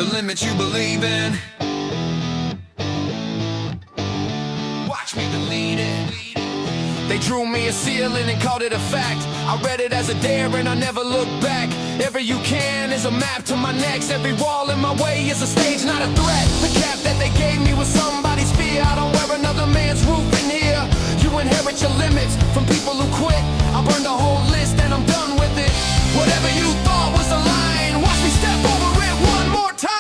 the limit you believe in. Watch me delete it. They drew me a ceiling and called it a fact. I read it as a dare and I never looked back. Every you can is a map to my next. Every wall in my way is a stage, not a threat. The cap that they gave me was somebody's fear. I don't wear another man's roof in here. You inherit your limits from people who quit. I burned the whole list and I'm done with it. Whatever you thought was a line, watch me step over it one more time.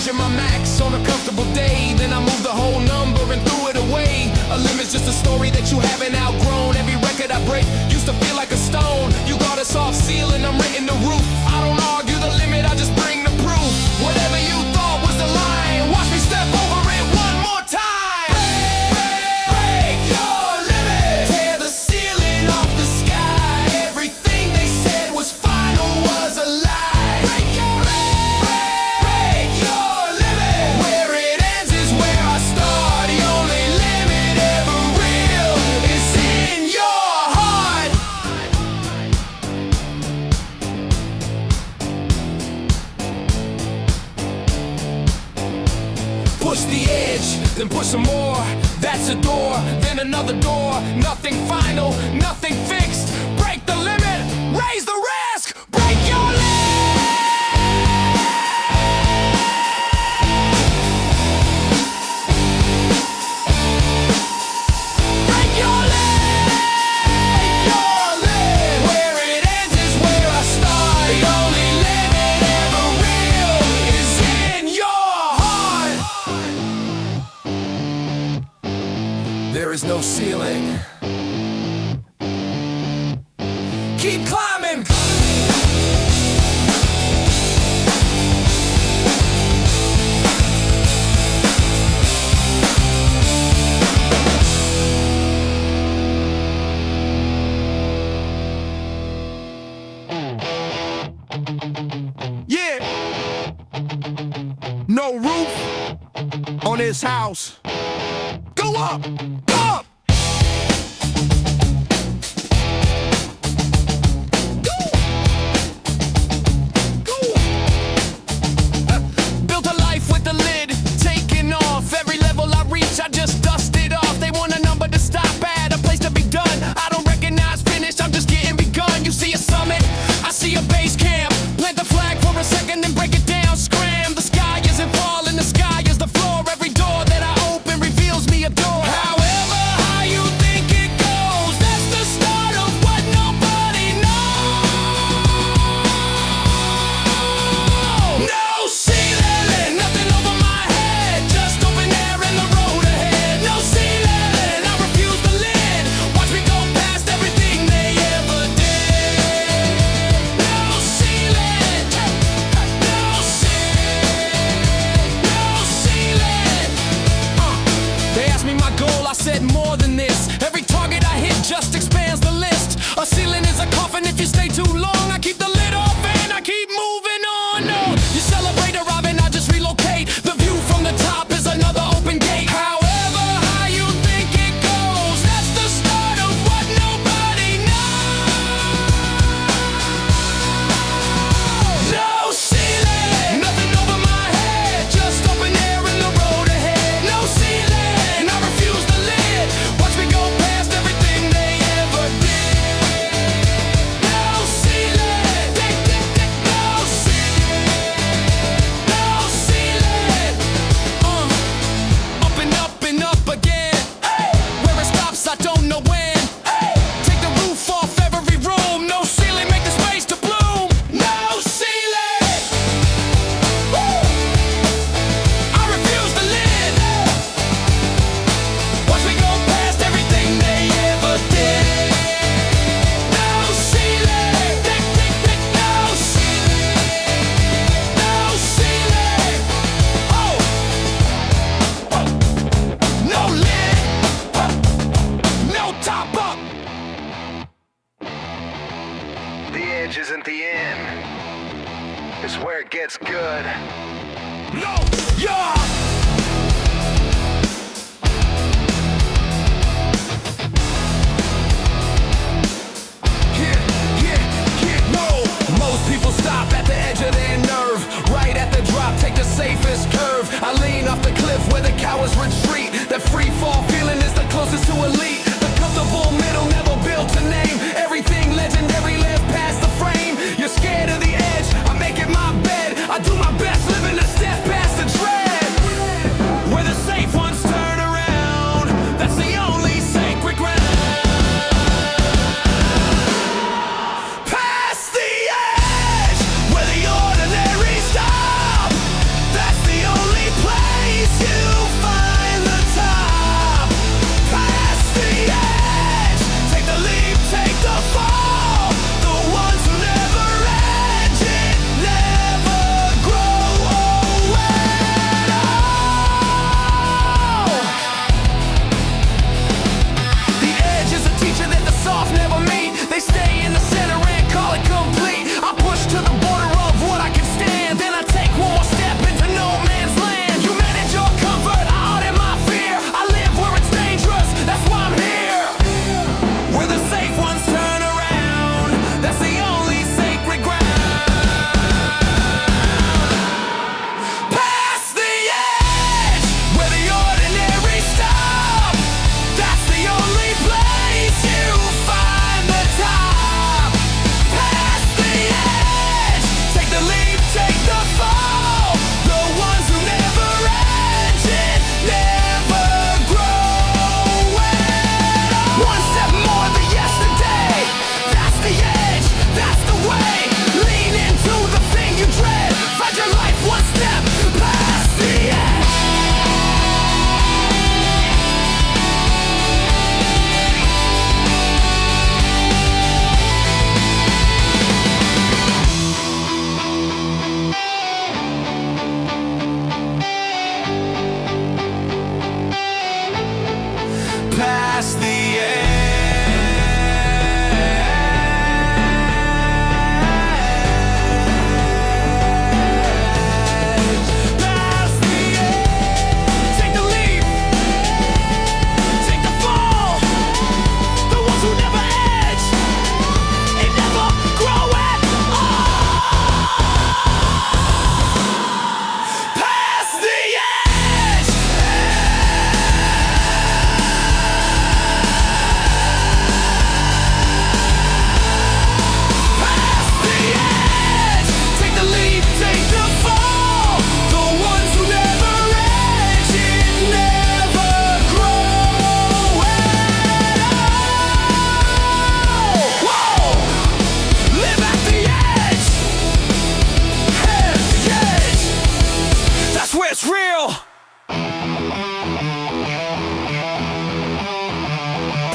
My max on a comfortable day, then I move the whole number and threw it away. A limit's just a story that you haven't outgrown. Every record I break used to feel like a stone. You got a soft ceiling, I'm renting the roof. I don't argue the limit, I just bring the proof. Whatever you thought was the line, watch me step over it one more time. Break your limit, tear the ceiling off the sky. Everything they said was final was a lie. Break your push the edge, then push some more. That's a door, then another door. Nothing final, nothing fixed. Break the limit, raise the risk. Break your limit. Break your limit. Break your limit. Where it ends is where I start. The only limit ever real is in your heart. There is no ceiling. Keep climbing. Yeah. No roof on this house. Go up, up. Built a life with the lid taken off. Every level I reach, I just dust it off. They want a number to stop at, a place to be done. I don't recognize finish, I'm just getting begun. You see a summit, I see a base camp. Plant the flag for a second, then break it down. Scram, the sky isn't falling, the sky is the floor. Every door that I open reveals me a door. However, how you think it goes, that's the start of what nobody knows. No ceiling, nothing over my head, just open air and the road ahead. No ceiling, I refuse the lid. Watch me go past everything they ever did. No ceiling, no ceiling, no ceiling. They asked me my goal, I said more than this. Every target I hit just expands the list. A ceiling is a coffin if you stay too long. I keep the lid off and I keep moving on. No, you celebrate arriving, I just relocate. The view from the top is another open gate. However, how you think it goes, that's the start of what nobody knows. No ceiling, nothing over my head, just open air and the road ahead. No ceiling, I refuse the lid. Watch me go past everything they ever did. No ceiling.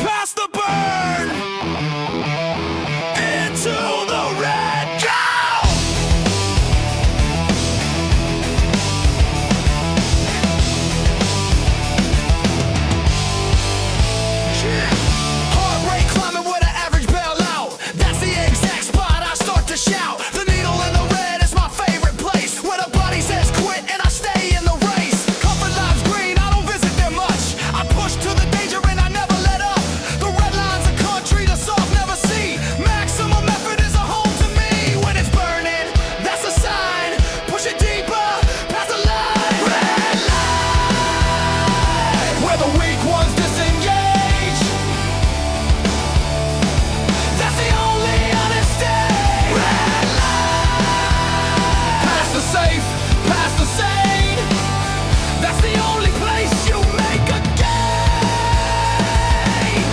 Past the burn, into the red. Go! Heart rate climbing with an average bailout. That's the exact spot I start to shout. The needle in the red is my favorite place, where the body says quit and I stay in the race. Comfort lives green, I don't visit there much. I push to the danger and I never let up. The red line's a country the soft never see. Maximum effort is a home to me. When it's burning, that's a sign. Push it deeper, past the line. Red line, where the weak ones disengage. That's the only honest state. Red line, past the safe, past the sane. That's the only place you make a gain.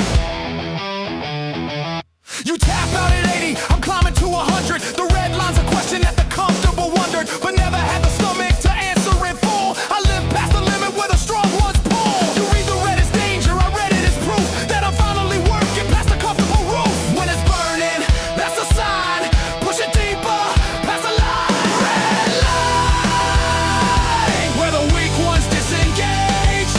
You tap out at 80, I'm climbing to 100. The red line's a question that the comfortable wondered, but never had the stomach to answer in full. I live past the limit where the strong ones pull. You read the red as danger, I read it as proof that I'm finally working past the comfortable roof. When it's burning, that's a sign. Push it deeper, past the line. Red line, where the weak ones disengage.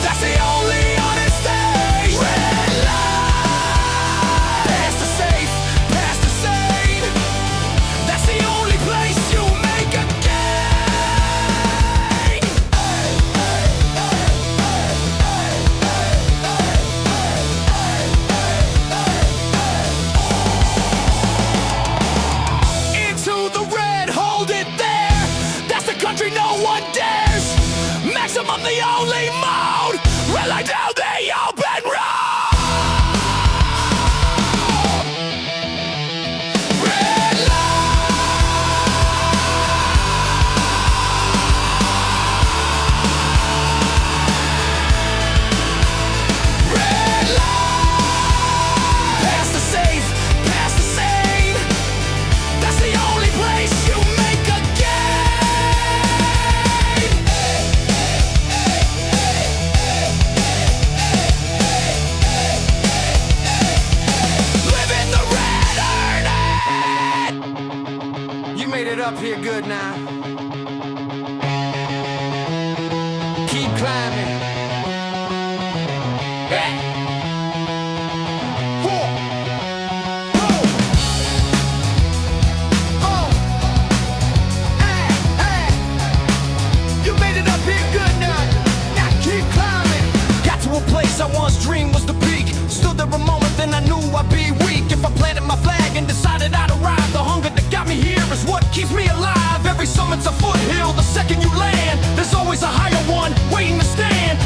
That's the only honest stage. Red line, past the safe, past the sane. That's the only place you make a gain. Into the red, hold it there. That's the country no one dares. Maximum the only mode. Red light down the open road. Red line. Red line. Past the safe, past the sane. That's the only place you make a gain. Live in the red, earn it. You made it up here good now. Keep climbing. Hey. Whoa. Whoa. Oh. Hey, hey. You made it up here good now. Now keep climbing. Got to a place I once dreamed was the peak. Stood there a moment, then I knew I'd be weak. If I planted my flag and decided I'd arrive, the hunger that got me here is what keeps me alive. Every summit's a foothill. The second you land, there's always a higher one waiting to stand.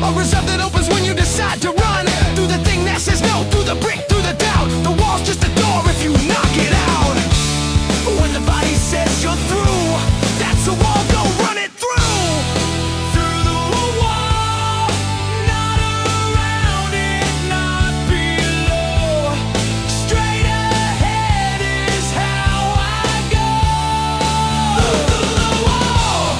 A reserve that opens when you decide to run. Through the thing that says no, through the brick, through the doubt. The wall's just a door if you knock it out. When the body says you're through, that's a wall, go run it through. Through the wall, not around it, not below. Straight ahead is how I go. Through the wall,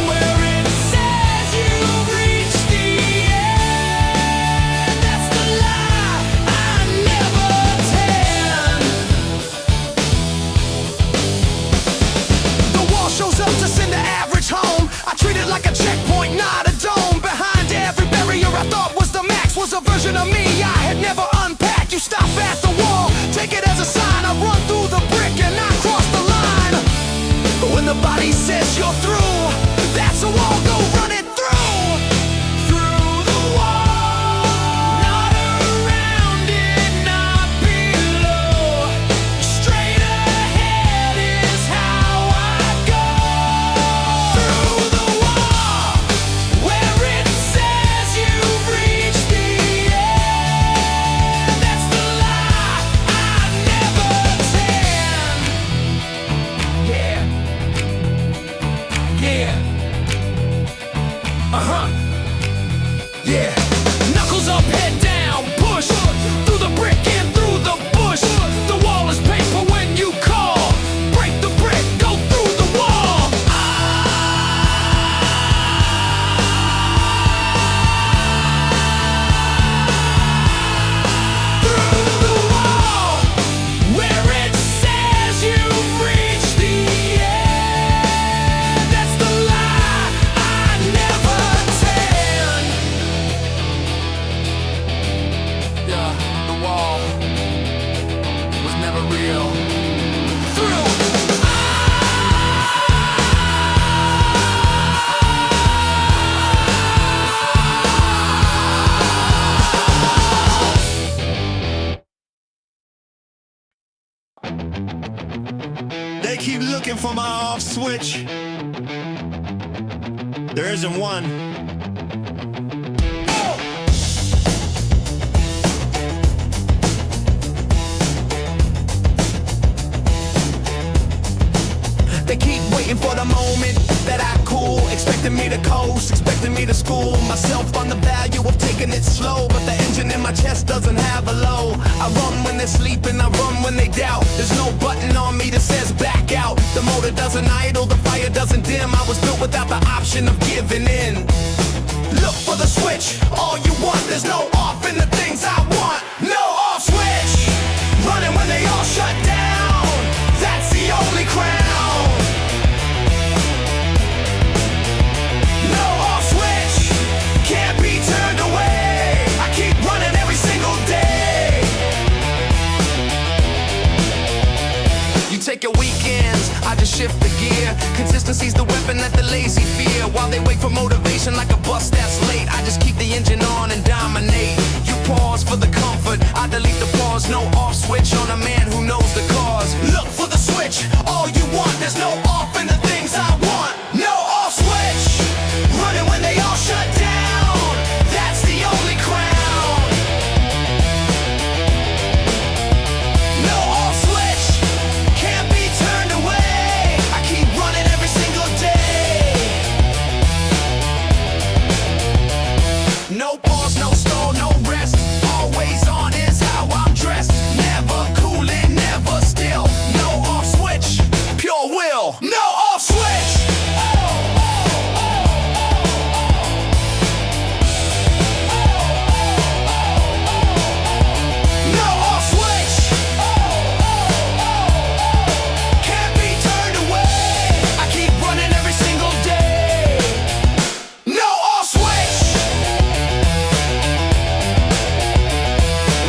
where it says you've reached the end. That's the lie I never tell. The wall shows up to send the average home. I treat it like a checkpoint, not a dome. Behind every barrier I thought was the max was a version of me I had never unpacked. You stop at the wall, take it as a sign. I run through the brick and I cross the line. When the body says you're through, that's a wall, go run it through. Through the wall, not around it, not below. Straight ahead is how I go. Through the wall, where it says you've reached the end. That's the lie I never tell. Yeah. Yeah. Yeah. Knuckles up, head down, push through the brick and through the bush. The wall is paper when you call. Break the brick, go through the wall. Through the wall, where it says you've reached the end. That's the lie I never tell. Yeah, the wall was never real. Through. They keep looking for my off switch. There isn't one. They keep waiting for the moment that I cool, expecting me to coast, expecting me to school myself on the value of taking it slow. But the engine in my chest doesn't have a low. I run when they're sleeping, I run when they doubt. There's no button on me that says back out. The motor doesn't idle, the fire doesn't dim. I was built without the option of giving in. Look for the switch, all you want. There's no off in the things I want. No off switch, running when they all shut down. That's the only crown. No off switch, can't be turned away. I keep running every single day. You take your weekends, I just shift the gear. Consistency's the weapon that the lazy fear. While they wait for motivation like a bus that's late, I just keep the engine on and dominate. You pause for the comfort, I delete the pause. No off switch on a man who knows the cause. Look for the switch, all you want. There's no off in the things I want. No off switch, running when they all shut down. That's the only crown. No off switch, can't be turned away. I keep running every single day. No pause, no stall, no rest. Always on is how I'm dressed. Never cooling, never still. No off switch, pure will. No off switch. No off switch. Can't be turned away. I keep running every single day. No off switch.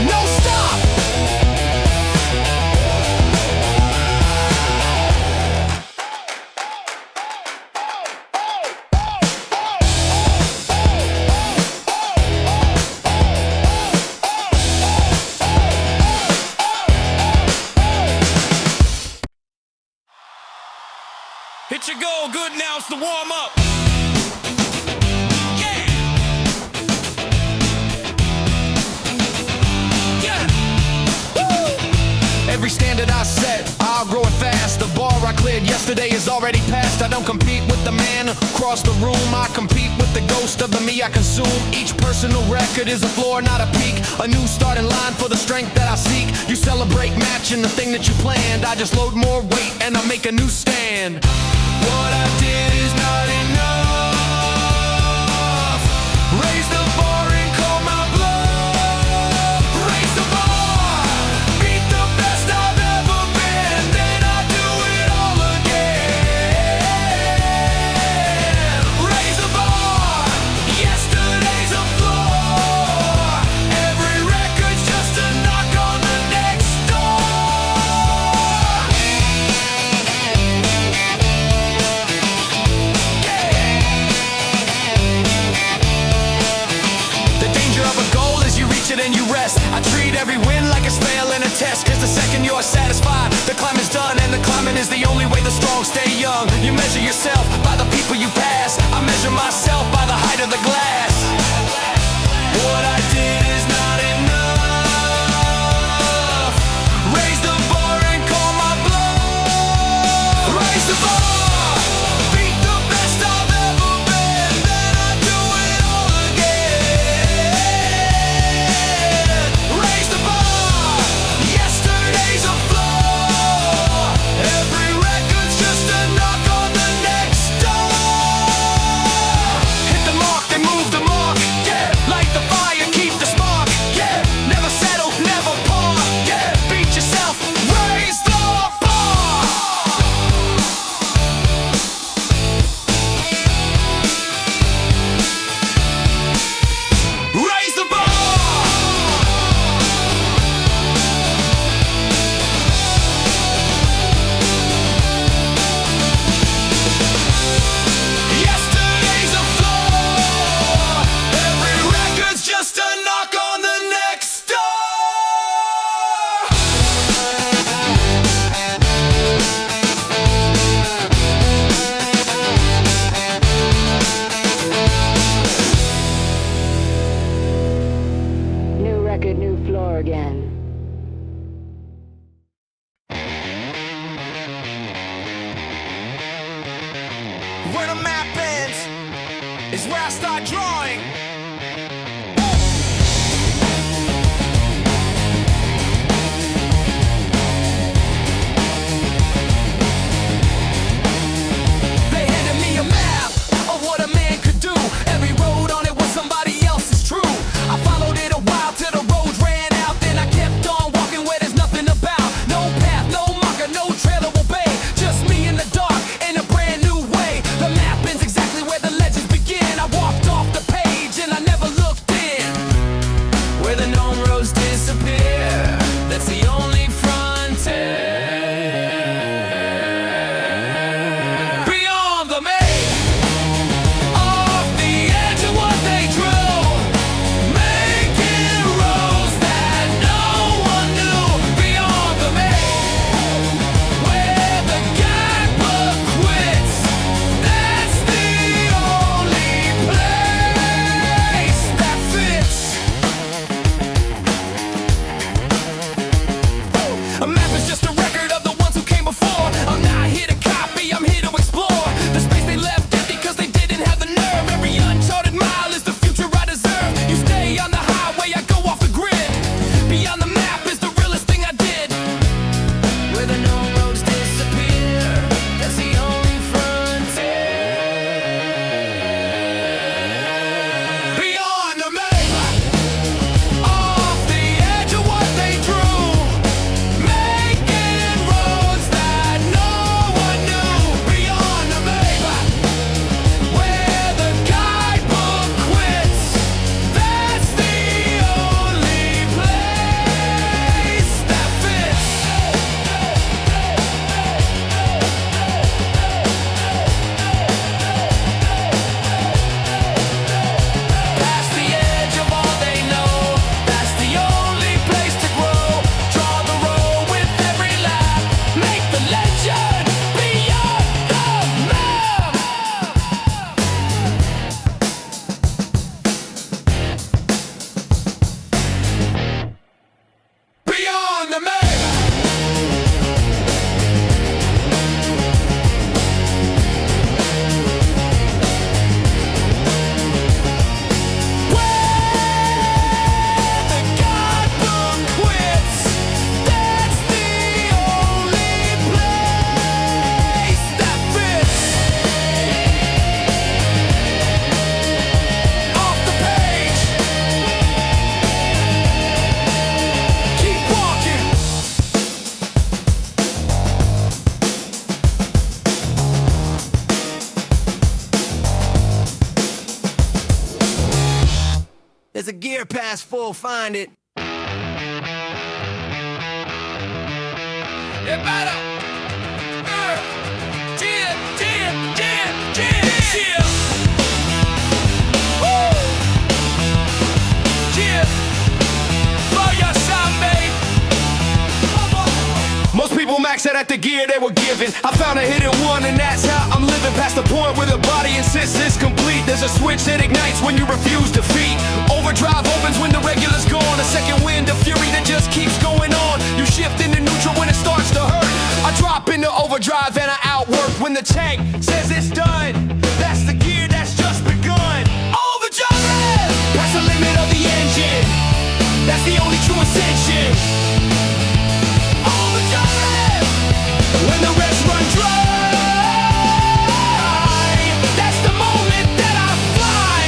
No stop. Hit your goal, good, now it's the warm up. Yeah. Yesterday is already past. I don't compete with the man across the room. I compete with the ghost of the me I consume. Each personal record is a floor, not a peak. A new starting line for the strength that I seek. You celebrate matching the thing that you planned. I just load more weight and I make a new stand. What I did is not enough. Raise the bar and call my bluff. Raise the bar, beat the best I've ever been. Then I do it all again. Raise the bar, yesterday's a floor. Every record's just a knock on the next door. The danger of a goal is you reach it and you rest. I treat every win like it's failing a test. Cause the second you're satisfied, the climb is done. And the climbing is the only way the strong stay young. You measure yourself by the people you pass. I measure myself by the height of the glass. What I did is not enough. Raise the bar and call my bluff. Raise the bar, beat the best I've ever been. Then I do it all again. Raise the bar, yesterday's a floor. Every record's just a knock on the next door. Hit the mark, then move the mark. Yeah, light the fire, keep the spark. Yeah, never settle, never part. Yeah, beat yourself, raise the bar. Raise the bar. Yesterday's a floor. Every record's just a knock on the next door. New record, new floor again. Where the map ends is where I start drawing. They handed me a map of what a man could do. Every road on it was somebody else's true. I followed it a while till the road ran out. Then I kept on walking where there's nothing about. No path, no marker, no trail to obey. Just me in the dark in a brand new way. The map ends exactly where the legends begin. I walked off the There's a gear pass full, find it. You better. Chill. Woo. Chill. Blow your sound, babe. Most people max out at the gear they were given. I found a hidden one and that's how I'm living. Past the point where the body insists it's complete. There's a switch that ignites when you refuse defeat. Overdrive opens when the regular's gone. A second wind of fury that just keeps going on. You shift into neutral when it starts to hurt. I drop into overdrive and I outwork when the tank says it's done. That's the gear that's just begun. Overdrive! Past the limit of the engine. That's the only true ascension. Overdrive! When the rest run dry. That's the moment that I fly.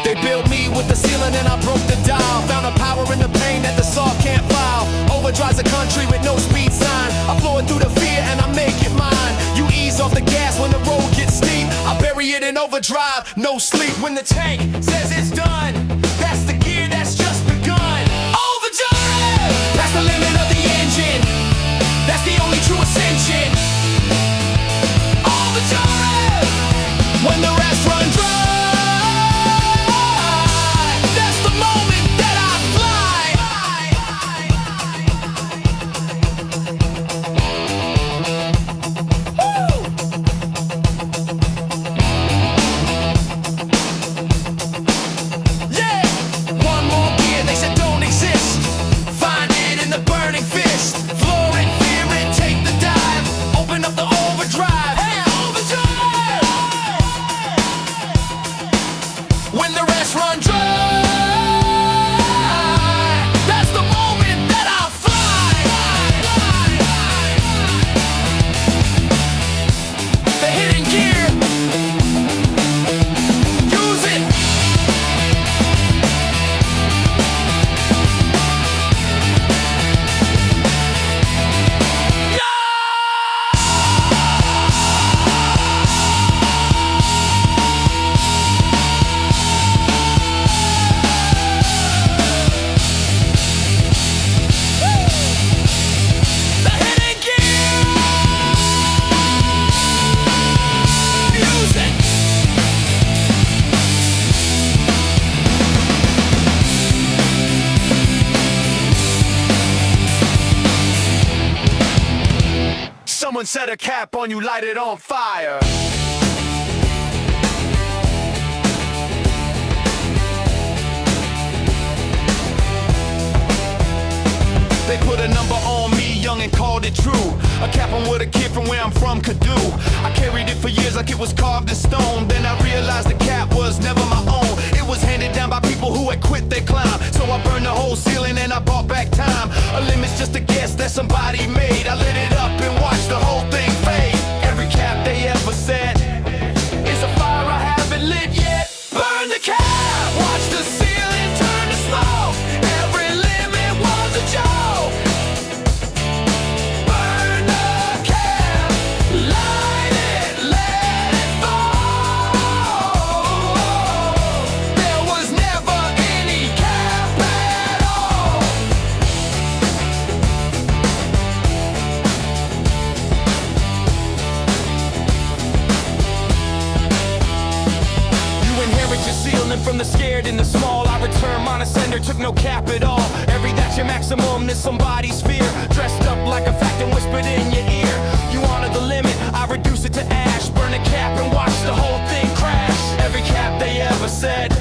They built me with the ceiling and I broke the dial. Found a power in the pain that the saw can't file. Overdrive's a country with no speed sign. I flow it through the fear and I make it mine. You ease off the gas when the road gets steep. I bury it in overdrive, no sleep when the tank says it's done. That's the gear that's just begun. Overdrive! That's the limit of the engine. That's the only true ascension. Overdrive! When the rest run dry. That's the moment that I fly. When the rest run dry, that's the moment that I fly. The hidden gear, use it. Someone set a cap on you, light it on fire. They put a number on me, young, and called it true. A cap on what a kid from where I'm from could do. I carried it for years like it was carved in stone. Then I realized the cap was never my own. It was handed down by people who had quit their climb. So I burned the whole ceiling and I bought back time. A limit's just a guess that somebody made. I lit it up and watched the whole thing fade. Every cap they ever set is a fire I haven't lit yet. Burn the cap, watch the ceiling turn to smoke. Every limit was a joke. Burn the cap, light it, let it fall. There was never any cap at all. You inherit your ceiling from the scared and the small. I return mine a sender, took no cap at all. Every that's your maximum, there's somebody's fear. Dressed up like a fact and whispered in your ear. You honor the limit, I reduce it to ash. Burn a cap and watch the whole thing crash. Every cap they ever said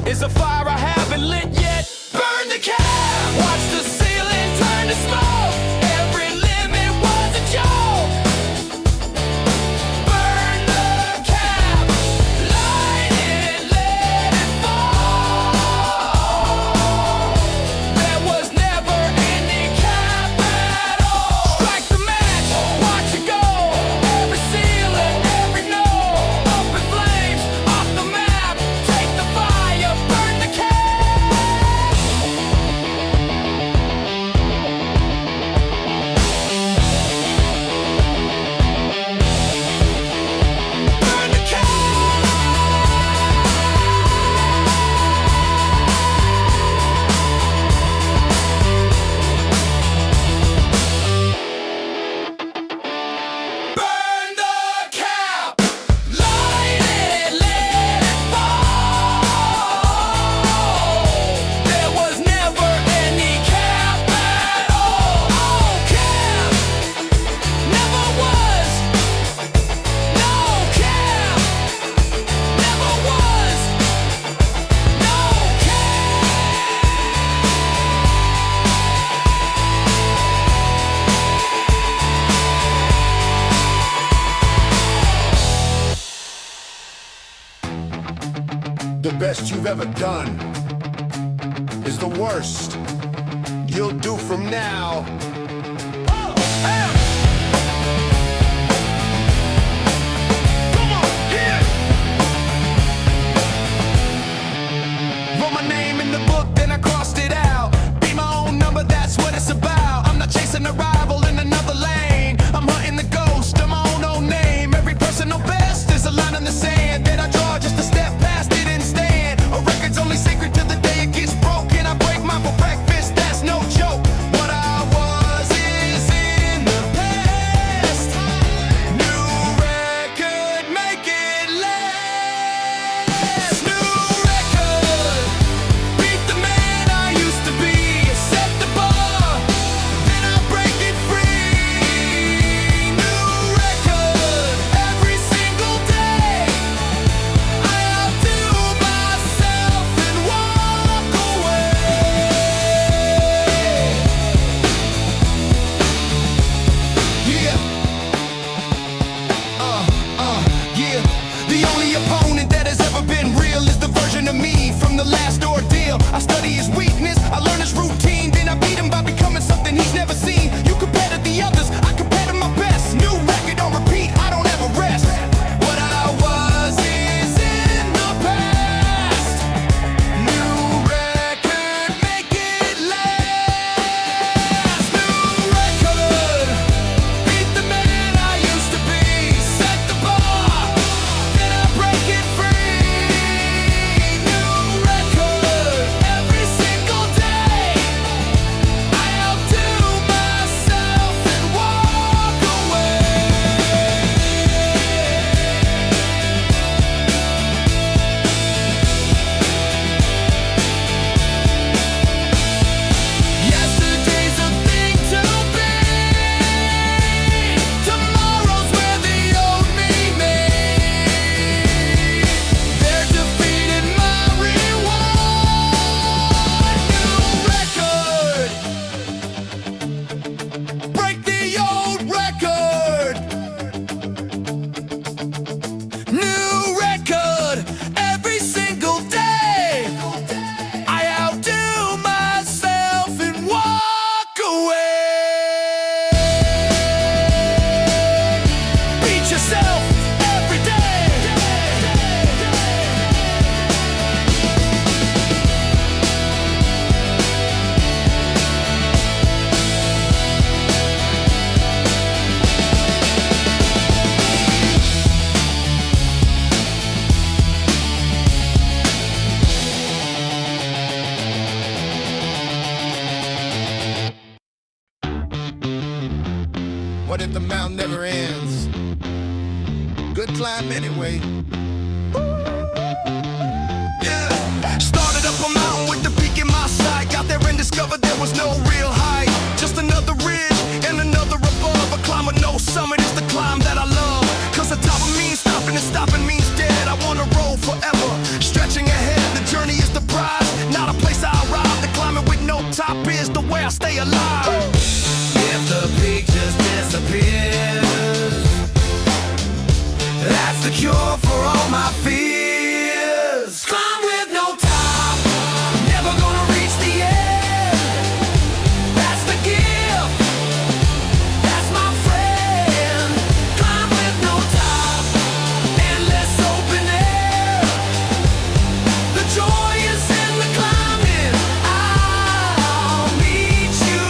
is a fire I haven't lit yet. Burn the cap, watch the ceiling turn to smoke. Every limit was a joke. Burn the cap, light it, let it fall. There was never any cap at all. Strike the match, watch it go. Every ceiling, every note, up in flames, off the map. Take the fire, burn the cap. The best you've ever done is the worst you'll do from now. Come on, yeah. Wrote my name in the book, then I crossed it out. Be my own number, that's what it's about. I'm not chasing a rival in another lane. I'm hunting the ghost of my own name. Every personal best is a line in the sand that I draw just to step past it and stand. A record's only sacred till the day it gets broken. I break mine for breakfast, that's no joke. What I was is in the past. New record, make it last. New record, beat the man I used to be. Set the bar, then I break it free. New record, every single day. I outdo myself and walk away. Yeah. Yeah. The only opponent that has ever been real is the version of me from the last ordeal. I study his weakness, I learn his routine, then I beat him by becoming something he's never seen. You compare to the others, I compare to my best. New record on repeat, I don't ever rest. What I was is in the past. New record, make it last. New record, beat the man I used to be. Set the bar, then I break it free. New record, every single day. I outdo myself and walk away. Yesterday's a thing to be. Tomorrow's where the old me made. They're defeated my reward. New record. Break the old record. New record. Every single day. I outdo myself and walk away. Beat yourself every day. What if the mountain never ends? Good climb anyway. Yeah. Started up a mountain with the peak in my sight. Got there and discovered there was no real height. Just another ridge and another above. A climb with no summit is the climb that I love. Cause the top of means stopping and stopping means dead. I wanna roll forever, stretching ahead. The journey is the prize, not a place I arrive. The climbing with no top is the way I stay alive. If the peak just disappears, that's the cure for all my fears. Climb with no top, never gonna reach the end. That's the gift, that's my friend. Climb with no top, endless open air. The joy is in the climbing. I'll meet you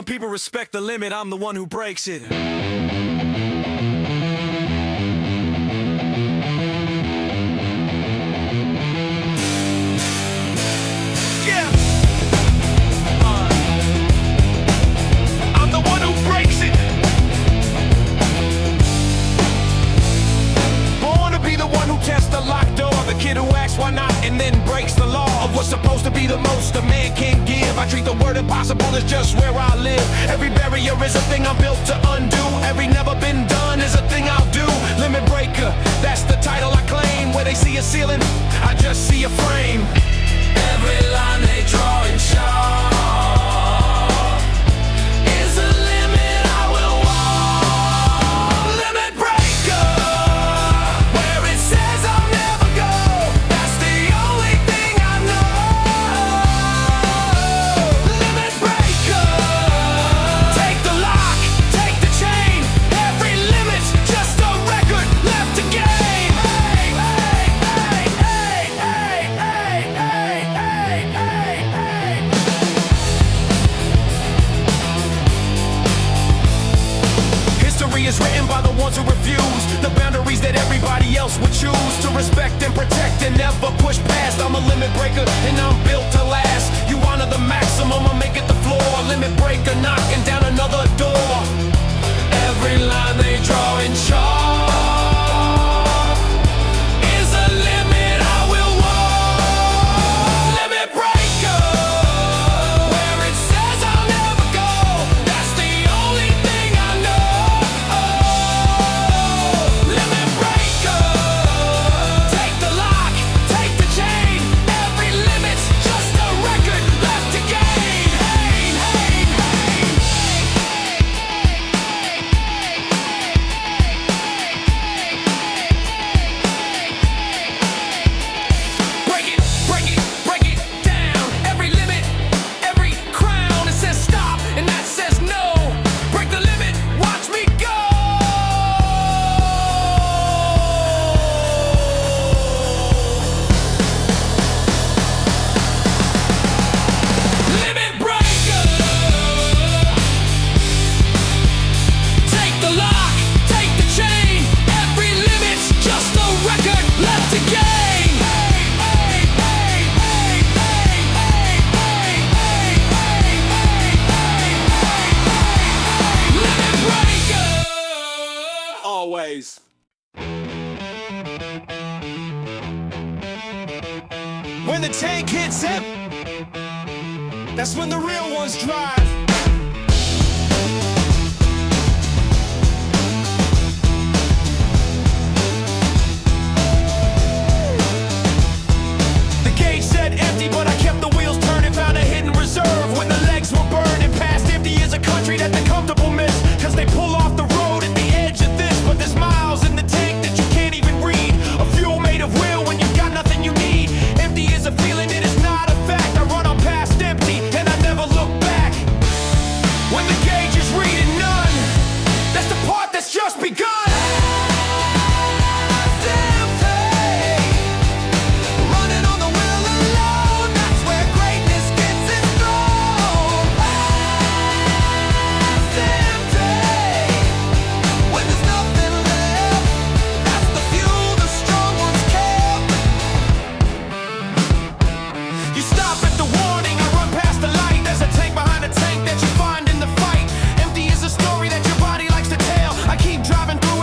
people respect the limit, I'm the one who breaks it. Yeah. I'm the one who breaks it. Born to be the one who tests the locked door, the kid who asks why not and then breaks the law of what's supposed to be the most a man can give. I treat the word impossible as just where I live. Every barrier is a thing I'm built to undo. Every never been done is a thing I'll do. Limit breaker, that's the title I claim. Where they see a ceiling, I just see a frame. Every line they draw in chalk is a limit I will walk. Limit breaker, where it says I'll never go, that's the only thing I know. Limit breaker, take the lock, take the chain. Every limit's just a record left to gain. Hey, hey, hey, hey, hey, hey, hey, hey, hey, hey. History is written by the ones who refuse the boundaries that everybody else would choose to respect and protect and never push past. I'm a limit breaker and I'm built to last. You honor the maximum, I'll make it the floor. Limit breaker knocking down another door. Every line they draw in chalk is a limit I will walk. Limit breaker, where it says I'll never go, that's the only thing I know. Limit breaker, take the lock, take the chain. Every limit's just a record left to gain. Hey, hey, hey. Break it, break it, break it down. Every limit, every crown. It says stop and that says no. Break the limit, watch me go. Limit breaker, take the lock, take the chain. Every limit's just a record left to gain. Hey, hey, hey, hey, hey, hey, hey, hey, hey, hey, hey, limit breaker. Always. When the tank hits him, that's when the real ones drive. The gauge said empty, but I kept the wheels turning. Found a hidden reserve when the legs were burning. Past empty is a country that the comfortable miss, cause they pull off the road at the edge of this. But there's miles in the tank that you can't even read. A fuel made of will when you've got nothing you need. Empty is a feeling, it is not a fact. I run on past empty and I never look back. When the gauge is reading none, that's the part that's just begun. Running on the will alone, that's where greatness gets its throne. Past empty, when there's nothing left, that's the fuel the strong ones kept. You stop at the warning, I run past the light. There's a tank behind a tank that you find in the fight. Empty is a story that your body likes to tell. I keep driving through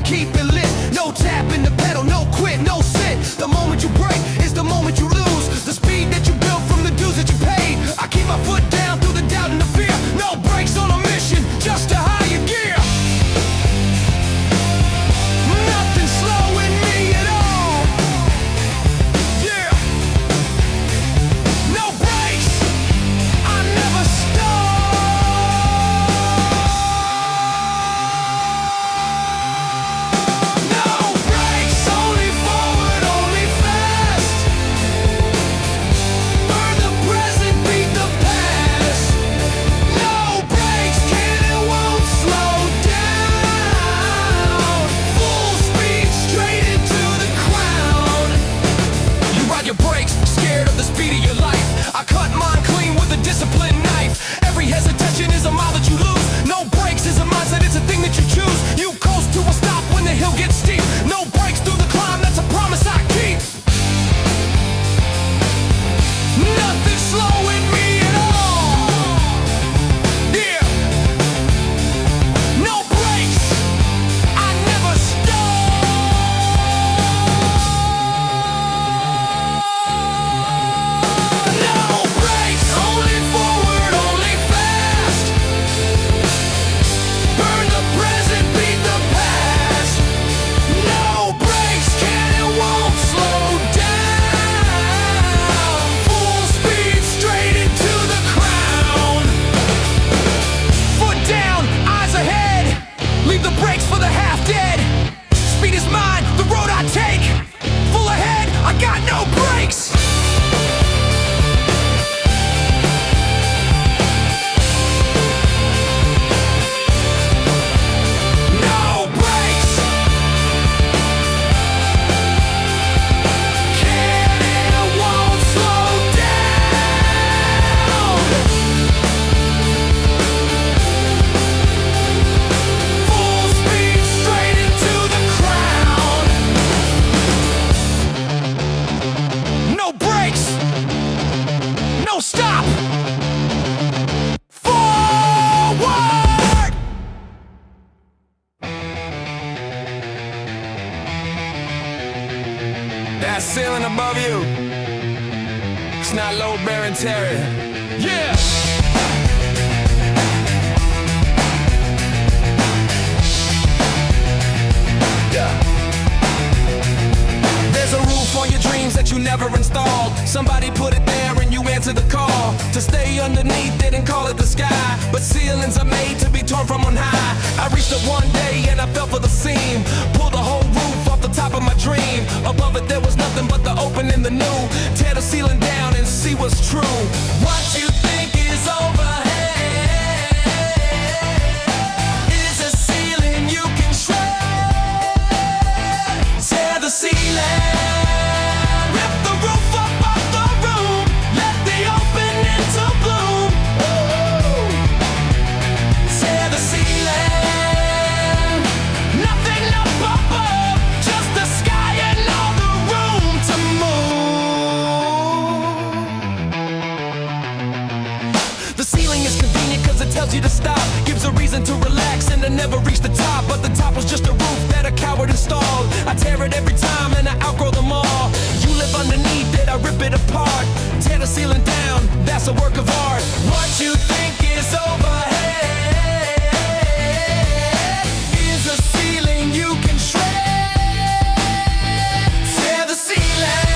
keep it lit. No tapping the pedal, no quit, no sit. The moment you break is the moment you lose. The speed that you built from the dues that you paid. I keep my foot down through the doubt and the fear. No brakes on a mission, just a higher gear. Nothing slowing me at all. Yeah. No brakes, I never stop. No brakes, only forward, only fast. Burn the present, beat the past. No brakes, can and won't slow down. Full speed straight into the crown. You ride your brakes, scared of the speed of your life. I cut mine clean with a disciplined knife. Every hesitation is a mile that you lose. No brakes is a mindset, it's a thing that you choose. You coast to a stop when the hill gets steep. No brakes through the climb, that's a promise I keep. Nothing slowing me at all. Yeah. No brakes, I never stop. No brakes, only forward, only fast. Burn the present, beat the past. No brakes, can and won't slow down. Full speed straight into the crown. Foot down, eyes ahead. Leave the brakes for the half dead. Speed is mine, the road I take. Full ahead, I got no brakes. No brakes. Can and won't slow down. Full speed straight into the crown. No brakes. No stop. Forward. That ceiling above you, it's not load bearing terror. Yeah. There's a roof on your dreams that you never installed. Somebody put it there and you answer the call. To stay underneath, they didn't call it the sky. But ceilings are made to be torn from on high. I reached up one day and I fell for the seam. Pulled the whole roof off the top of my dream. Above it there was nothing but the open and the new. Tear the ceiling down and see what's true. What you think is overhead is a ceiling you can shred. Tear the ceiling. Rip the roof up off the room. Let the opening to bloom. Tear the ceiling. Nothing up above, just the sky and all the room to move. The ceiling is convenient cause it tells you to stop. Gives a reason to relax and to never reach the top. But the top was just a roof that a coward installed. I tear it every time and I outgrow them all. You live underneath it, I rip it apart. Tear the ceiling down, that's a work of art. What you think is overhead is a ceiling you can shred. Tear the ceiling.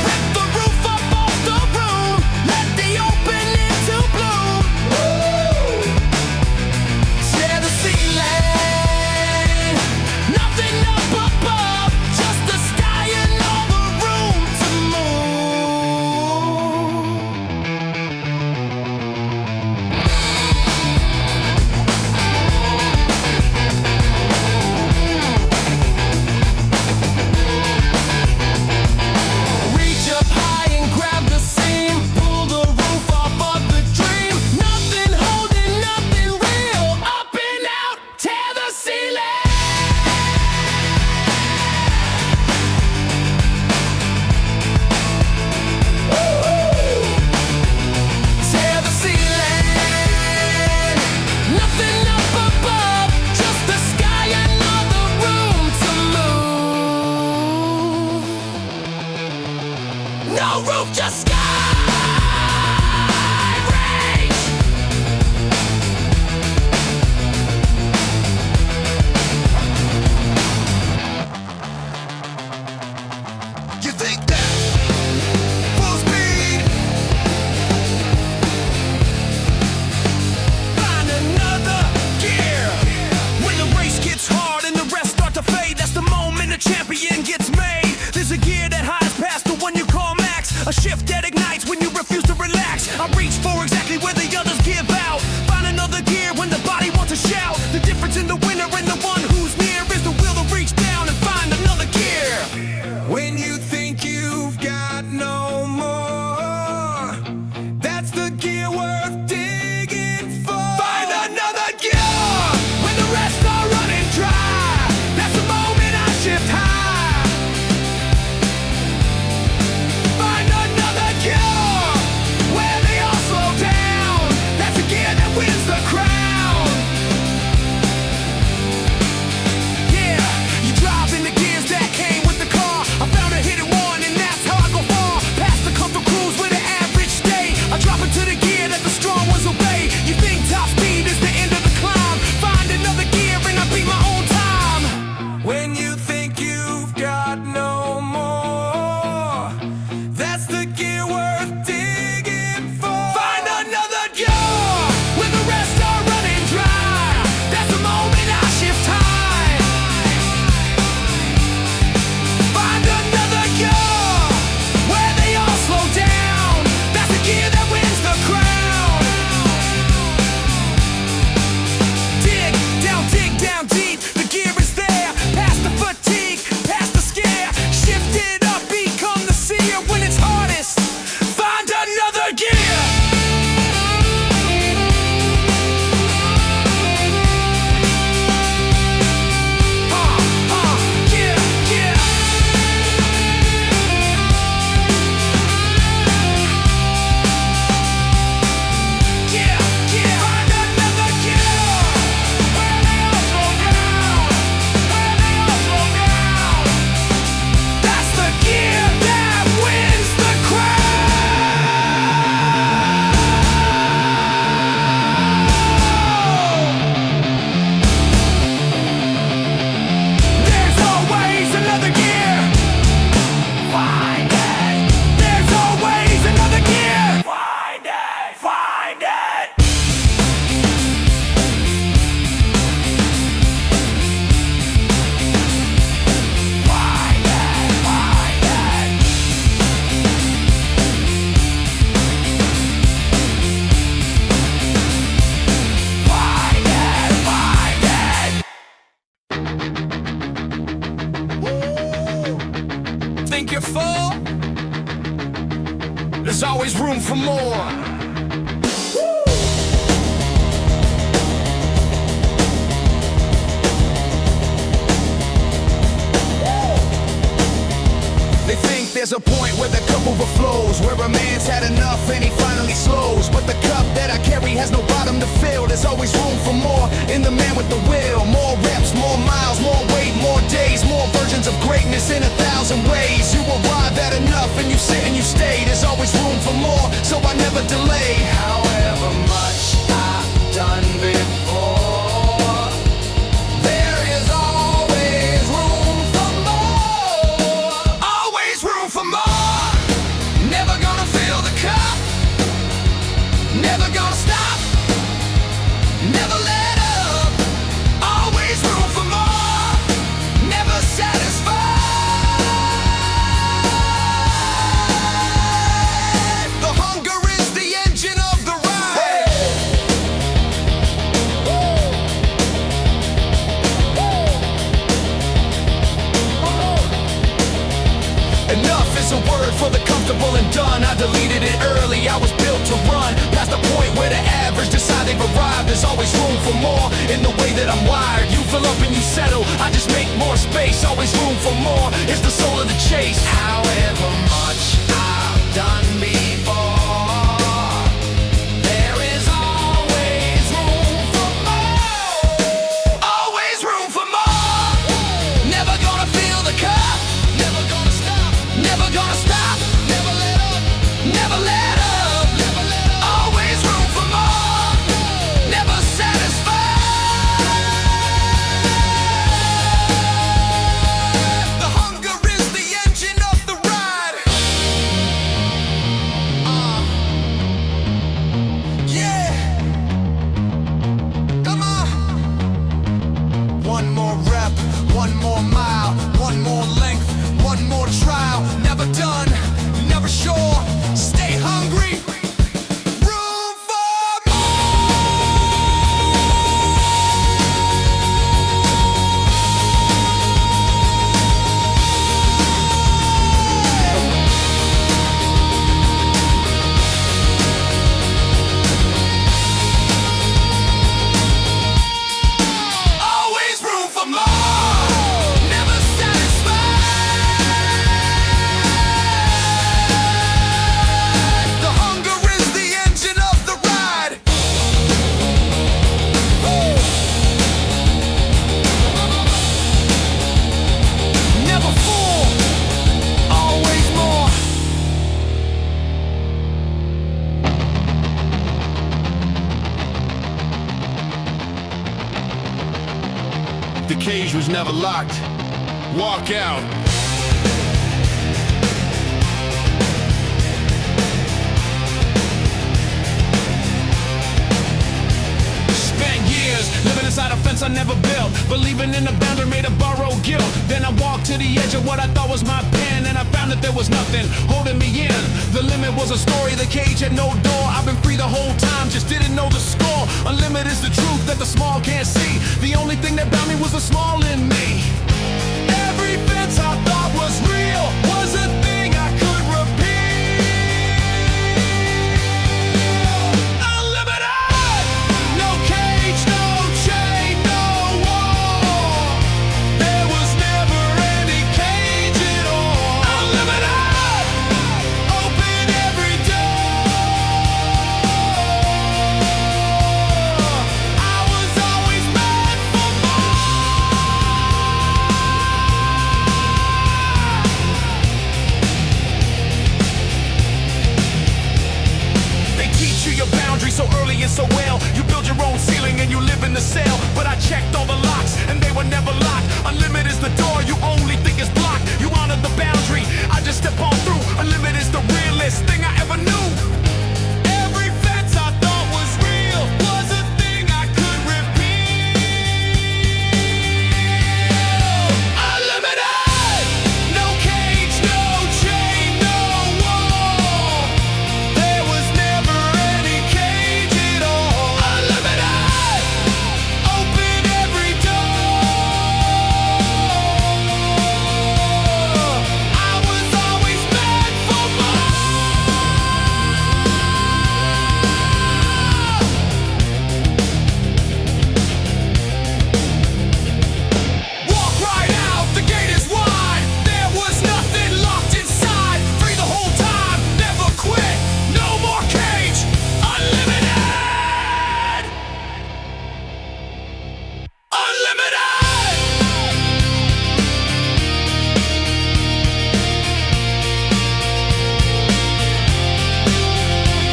Rip the roof up off the room. Let the opening to bloom. Tear the ceiling. Nothing up above, just the sky and all the room to move. No roof, just sky. Range. You think that full speed? Find another gear. When the race gets hard and the rest start to fade, that's the moment a champion gets made. There's a gear that hides past the one you call max, a shift that ignites when you refuse to relax. I reach for exactly where the others give out. Find another gear when the body wants to shout. The difference in the winner and the one who's near is the will to reach down and find another gear. When you think you've got no more, that's the gear worth digging for. Find another gear. When the rest are running dry, that's the moment I shift high. Find another gear. Where they all slow down, that's the gear that wins the crown. Yeah, you drive in the gears that came with the car. I found a hidden one and that's how I go far. Past the comfort cruise with an average stay. I drop into the gear that the strong ones obey. You think top speed is the end of the climb? Find another gear and I beat my own time. When you think you've got no more, that's the gear worth digging for. Find another gear. When the rest are running dry, that's the moment I shift high. Find another gear. Where they all slow down, that's the gear that wins the crown. Dig down deep, the gear is there. Past the fatigue, past the scare. Shift it up, become the seer when it's hardest. Find another gear. Yeah, yeah. Yeah, yeah. Find another gear. Where they all slow down. Where they all slow down. That's the gear that wins the crown. There's always another gear. Find it. There's always another gear. Find it. Find it. Find it. Find it. Find it. Find it. Think you're full? There's always room for more. They think there's a point where the cup overflows, where a man's had enough and he finally slows. But the cup that I carry has no bottom to fill. There's always room for more in the man with the will. More reps, more miles, more weight, more days, more versions of greatness in 1,000 ways. You arrive at enough and you sit and you stay. There's always room for more, so I never delay. However much I've done before, there is always room for more. Always room for more. Never gonna fill the cup. Never gonna stop. Never let up. Always room for more. Never satisfied. The hunger is the engine of the ride. Enough is a word for the comfortable and done. I deleted it early, I was built to run past the point where the average decide they've arrived. There's always room for more in the way that I'm wired. You fill up and you settle, I just make more space. Always room for more, it's the soul of the chase. However much I've done before, there is always room for more. Always room for more. Never gonna fill the cup. Never gonna stop. Never gonna stop. Never let for sure. Stay hungry. Room for always room for more. Never satisfied. The hunger is the engine of the ride. Woo! Never full, always more. The cage was never locked. Walk out. Spent years living inside a fence I never built, believing in the boundary made of borrowed guilt. Then I walked to the edge of what I thought was my pen, and I found that there was nothing holding me in. The limit was a story, the cage had no door. I've been free the whole time, just didn't know the score. Unlimited is the truth that the small can't see. The only thing that bound me was the small in me. Every fence I thought was real was a thing I could repeat. Unlimited, no cage, no chain, no wall. There was never any cage at all. Unlimited, open every door. I was always meant for They teach you your boundaries so early and so well. You build your own ceiling and you live in the cell. But I checked all the locks and they were never locked. Unlimited is the door you only think is blocked. You honor the boundary, I just step on through. Unlimited is the realest thing I ever knew. Every fence I thought was real was a thing I could repeat. Unlimited, no cage, no chain, no wall. There was never any cage at all. Unlimited, open every door. I was always meant for more. Walk right out, the gate is wide. There was nothing locked inside. Free the whole time, never quit. No more cage, unlimited. Unlimited.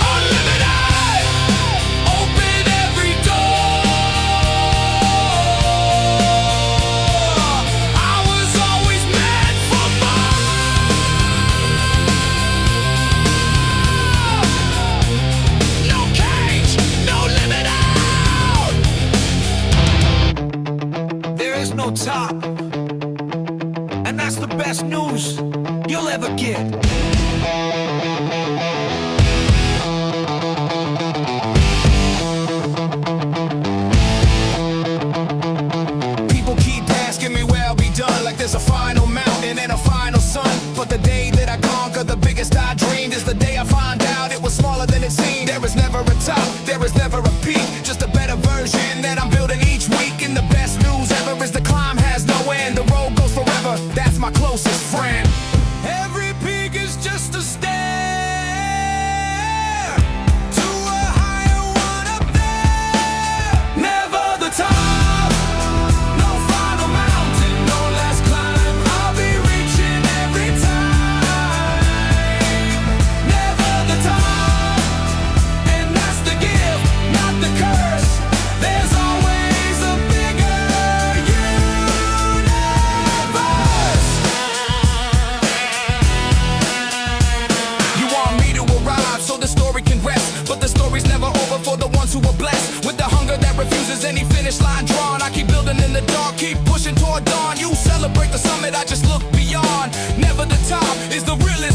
Unlimited. Open every door. I was always meant for more. No cage, no limit out. There is no top, and that's the best news you'll ever get. People keep asking me where I'll be done, like there's a final mountain and a final sun. But the day that I conquer the biggest I dreamed is the day I find out it was smaller than it seemed. There is never a top, there is never a peak, just a better version that I'm building each week. And the best news ever is the climb has no end. The road goes forever, that's my closest friend. Every peak is just a stair to a higher one up there. Never the top, no final mountain, no last climb. I'll be reaching every time. Never the top, and that's the gift, not the curse. There's always a bigger universe. You want me to arrive so the story can rest, but the story's never over for the ones who are blessed with the hunger that refuses any finish line drawn. I keep building in the dark, keep pushing toward dawn. You celebrate the summit, I just look beyond. Never the top is the realest